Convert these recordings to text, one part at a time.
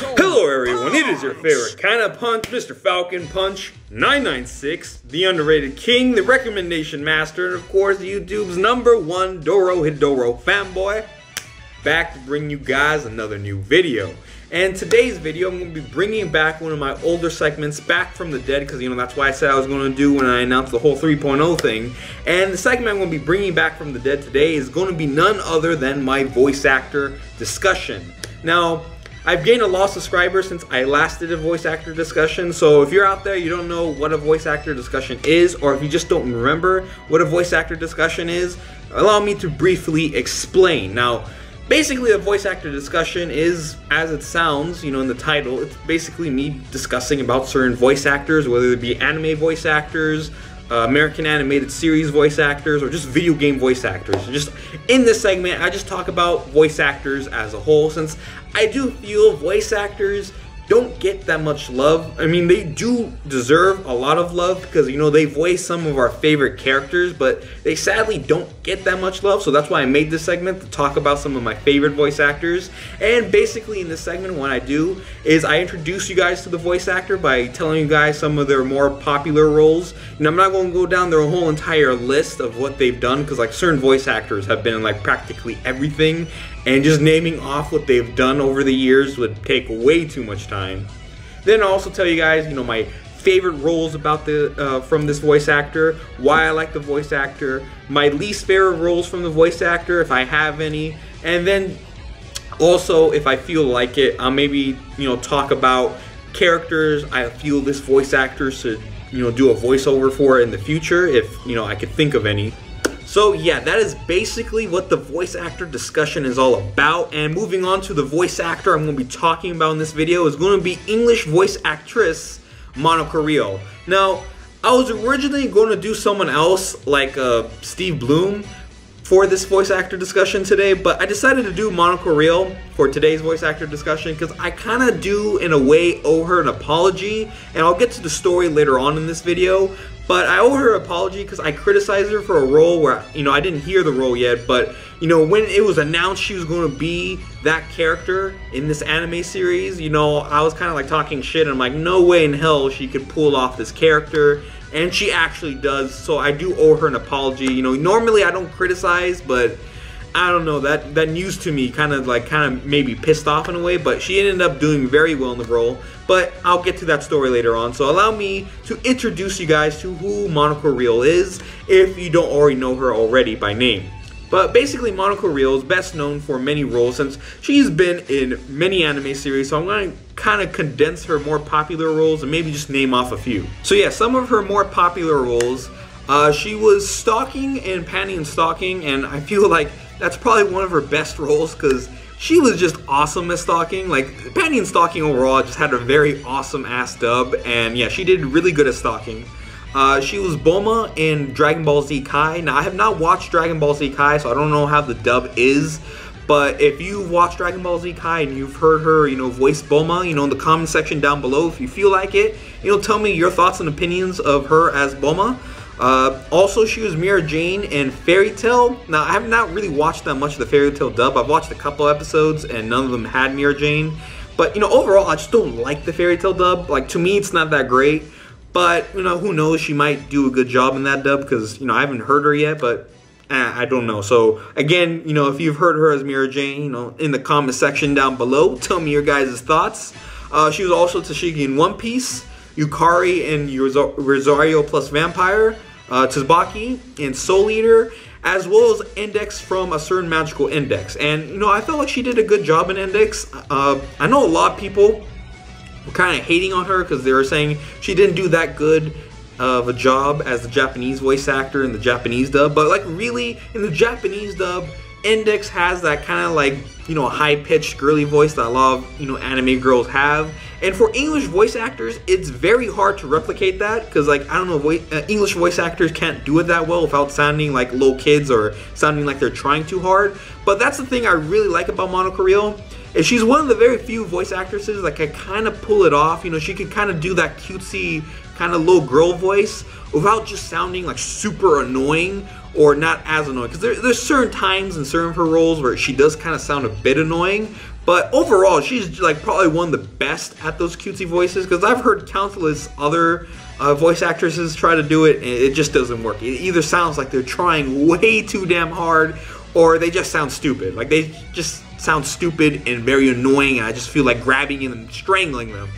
Hello everyone, it is your favorite kind of punch, Mr. Falcon Punch 996, the underrated king, the recommendation master, and of course YouTube's #1 Dorohedoro fanboy, back to bring you guys another new video. And today's video, I'm going to be bringing back one of my older segments back from the dead, because that's why I said I was going to do when I announced the whole 3.0 thing. And the segment I'm going to be bringing back from the dead today is going to be none other than my voice actor discussion. Now, I've gained a lot of subscribers since I last did a voice actor discussion, so if you're out there, you don't know what a voice actor discussion is, or if you just don't remember what a voice actor discussion is, allow me to briefly explain. Now, basically a voice actor discussion is, as it sounds, in the title, it's basically me discussing about certain voice actors, whether it be anime voice actors, American animated series voice actors, or just video game voice actors. Just in this segment, I just talk about voice actors as a whole, since I do feel voice actors don't get that much love. I mean, they do deserve a lot of love because, they voice some of our favorite characters, but they sadly don't get that much love. So that's why I made this segment, to talk about some of my favorite voice actors. And basically in this segment, what I do is I introduce you guys to the voice actor by telling you guys some of their more popular roles. I'm not going to go down their whole entire list of what they've done, because certain voice actors have been in practically everything. And just naming off what they've done over the years would take way too much time. Then I'll also tell you guys, my favorite roles about from this voice actor, why I like the voice actor, my least favorite roles from the voice actor, if I have any, and then also, if I feel like it, I'll maybe talk about characters I feel this voice actor should do a voiceover for in the future, if I could think of any. So yeah, that is basically what the voice actor discussion is all about. And moving on to the voice actor I'm going to be talking about in this video is going to be English voice actress Monica Rial. Now, I was originally going to do someone else like Steve Bloom for this voice actor discussion today, but I decided to do Monica Rial for today's voice actor discussion because I kind of do, in a way, owe her an apology, and I'll get to the story later on in this video. But I owe her an apology because I criticized her for a role where, I didn't hear the role yet, but, when it was announced she was going to be that character in this anime series, I was kind of talking shit, and I'm like, no way in hell she could pull off this character, and she actually does, so I do owe her an apology. Normally I don't criticize, but I don't know, that news to me kind of made me pissed off in a way, but she ended up doing very well in the role. But I'll get to that story later on, so allow me to introduce you guys to who Monica Rial is, if you don't already know her already by name. But basically, Monica Rial is best known for many roles, since she's been in many anime series, so I'm going to kind of condense her more popular roles and maybe just name off a few. So yeah, some of her more popular roles, she was Stalking in Panty and Stalking, and I feel like that's probably one of her best roles because she was just awesome at Stalking. Panty and Stalking overall just had a very awesome ass dub, and yeah, she did really good at Stalking. She was Bulma in Dragon Ball Z Kai. Now, I have not watched Dragon Ball Z Kai, so I don't know how the dub is, but if you've watched Dragon Ball Z Kai and you've heard her, voice Bulma, in the comment section down below, if you feel like it, tell me your thoughts and opinions of her as Bulma. Also, she was Mira Jane in Fairy Tail. Now, I have not really watched that much of the Fairy Tail dub. I've watched a couple episodes and none of them had Mira Jane. But, overall, I just don't like the Fairy Tail dub. To me, it's not that great. But, who knows? She might do a good job in that dub because, I haven't heard her yet, but I don't know. So, again, if you've heard her as Mira Jane, in the comment section down below, tell me your guys' thoughts. She was also Tashigi in One Piece, Yukari in Rosario plus Vampire, Tsubaki in Soul Eater, as well as Index from A Certain Magical Index. And, I felt like she did a good job in Index. I know a lot of people were kind of hating on her because they were saying she didn't do that good of a job as the Japanese voice actor in the Japanese dub. But, really, in the Japanese dub, Index has that kind of high-pitched girly voice that a lot of, anime girls have. And for English voice actors, it's very hard to replicate that because, I don't know, English voice actors can't do it that well without sounding like little kids or sounding like they're trying too hard. But that's the thing I really like about Monica Rial, is she's one of the very few voice actresses that can kind of pull it off. She can kind of do that cutesy kind of little girl voice without just sounding super annoying or not as annoying. Because there's certain times in certain of her roles where she does kind of sound a bit annoying, But overall, she's like probably one of the best at those cutesy voices, because I've heard countless other voice actresses try to do it, and it just doesn't work. It either sounds like they're trying way too damn hard, or they just sound stupid. Like, they just sound stupid and very annoying, and I just feel like grabbing them and strangling them.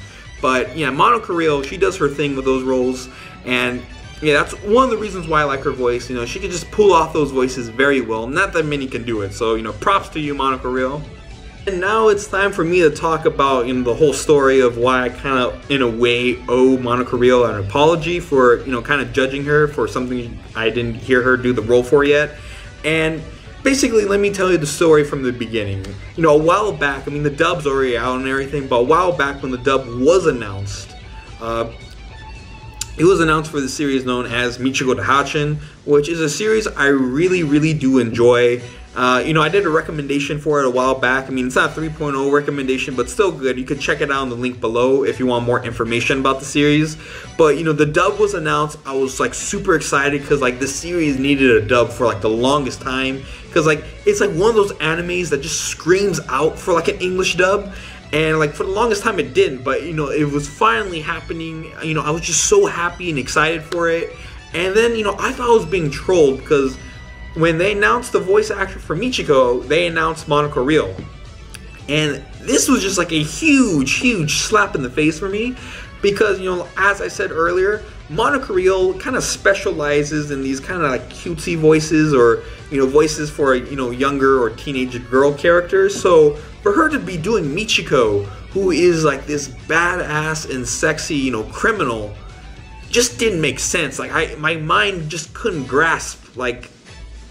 But yeah, Monica Rial, she does her thing with those roles, and yeah, that's one of the reasons why I like her voice. You know, she can just pull off those voices very well. Not that many can do it, so, you know, props to you, Monica Rial. And now it's time for me to talk about, you know, the whole story of why I kind of, in a way, owe Monica Rial an apology for, you know, kind of judging her for something I didn't hear her do the role for yet. And basically, let me tell you the story from the beginning. You know, a while back, I mean, the dub's already out and everything, but a while back when the dub was announced, it was announced for the series known as Michiko the Hatchin, which is a series I really, really do enjoy. You know, I did a recommendation for it a while back. I mean, it's not a 3.0 recommendation, but still good. You could check it out in the link below if you want more information about the series. But, you know, the dub was announced. I was, like, super excited because, like, the series needed a dub for, like, the longest time. Because, like, it's, like, one of those animes that just screams out for, like, an English dub. And, like, for the longest time it didn't. But, you know, it was finally happening. You know, I was just so happy and excited for it. And then, you know, I thought I was being trolled because when they announced the voice actor for Michiko, they announced Monica Rial. And this was just like a huge, huge slap in the face for me because, you know, as I said earlier, Monica Rial kind of specializes in these kind of like cutesy voices, or, you know, voices for, you know, younger or teenage girl characters. So for her to be doing Michiko, who is like this badass and sexy, you know, criminal, just didn't make sense. Like, my mind just couldn't grasp, like,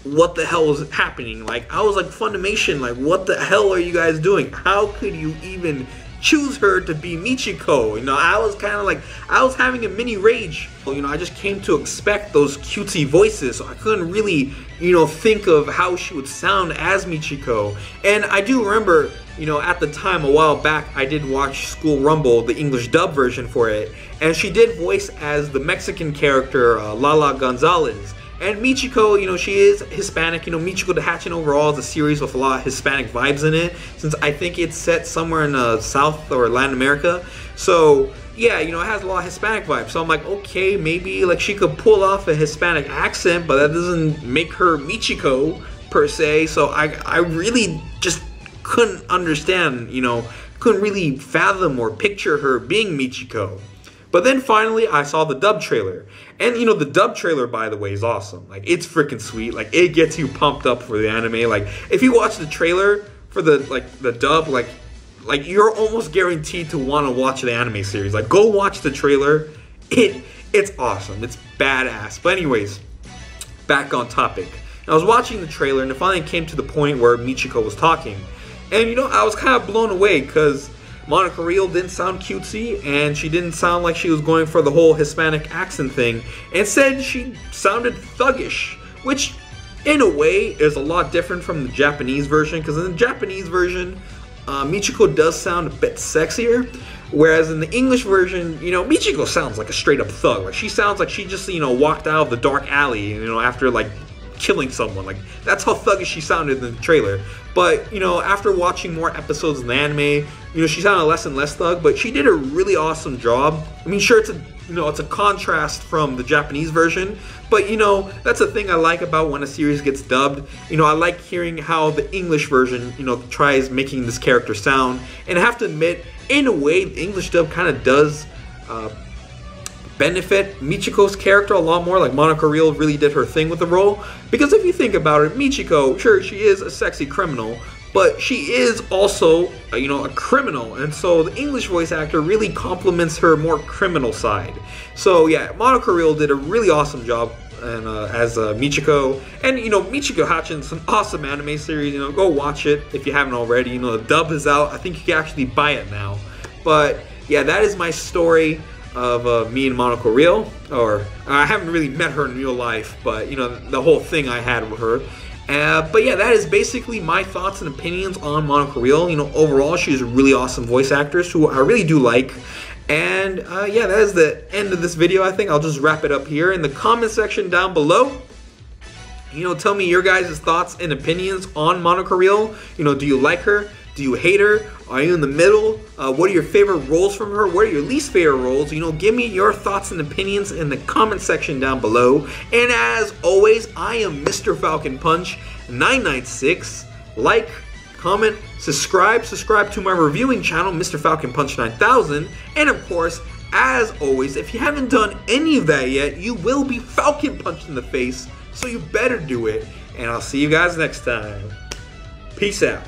what the hell was happening. Like, I was like, Funimation, like, what the hell are you guys doing? How could you even choose her to be Michiko? You know, I was kind of like, I was having a mini rage. You know, I just came to expect those cutesy voices, so I couldn't really, you know, think of how she would sound as Michiko. And I do remember, you know, at the time, a while back, I did watch School Rumble, the English dub version for it, and she did voice as the Mexican character, Lala Gonzalez. And Michiko, you know, she is Hispanic. You know, Michiko the Hatchin overall is a series with a lot of Hispanic vibes in it, since I think it's set somewhere in South or Latin America. So, yeah, you know, it has a lot of Hispanic vibes. So I'm like, okay, maybe like she could pull off a Hispanic accent, but that doesn't make her Michiko per se. So I really just couldn't understand, you know, couldn't really fathom or picture her being Michiko. But then finally, I saw the dub trailer. And, you know, the dub trailer, by the way, is awesome. Like, it's freaking sweet. Like, it gets you pumped up for the anime. Like, if you watch the trailer for the dub, like you're almost guaranteed to want to watch the anime series. Like, go watch the trailer. It's awesome. It's badass. But anyways, back on topic. I was watching the trailer, and it finally came to the point where Michiko was talking. And, you know, I was kind of blown away, because Monica Rial didn't sound cutesy, and she didn't sound like she was going for the whole Hispanic accent thing. Instead, she sounded thuggish, which in a way is a lot different from the Japanese version, because in the Japanese version, Michiko does sound a bit sexier, whereas in the English version, you know, Michiko sounds like a straight up thug. Like, she sounds like she just, you know, walked out of the dark alley, you know, after like killing someone. Like, that's how thuggish she sounded in the trailer. But, you know, after watching more episodes in the anime, you know, she sounded less and less thug, but she did a really awesome job. I mean, sure, it's a, you know, it's a contrast from the Japanese version, but, you know, that's the thing I like about when a series gets dubbed. You know, I like hearing how the English version, you know, tries making this character sound. And I have to admit, in a way, the English dub kind of does benefit Michiko's character a lot more. Like, Monica Rial really did her thing with the role, because if you think about it, Michiko, sure, she is a sexy criminal, but she is also, you know, a criminal, and so the English voice actor really complements her more criminal side. So yeah, Monica Rial did a really awesome job and as Michiko. And, you know, Michiko Hatchin's an awesome anime series. You know, go watch it if you haven't already. You know, the dub is out. I think you can actually buy it now. But yeah, that is my story of me and Monica Rial. Or I haven't really met her in real life, but, you know, the whole thing I had with her. But yeah, that is basically my thoughts and opinions on Monica Rial. You know, overall, she's a really awesome voice actress who I really do like. And yeah, that is the end of this video. I think I'll just wrap it up here. In the comment section down below, you know, tell me your guys' thoughts and opinions on Monica Rial. You know, do you like her? Do you hate her? Are you in the middle? What are your favorite roles from her? What are your least favorite roles? You know, give me your thoughts and opinions in the comment section down below. And as always, I am Mr. Falcon Punch 996. Like, comment, subscribe to my reviewing channel, Mr. Falcon Punch 9000. And of course, as always, if you haven't done any of that yet, you will be Falcon Punched in the face. So you better do it. And I'll see you guys next time. Peace out.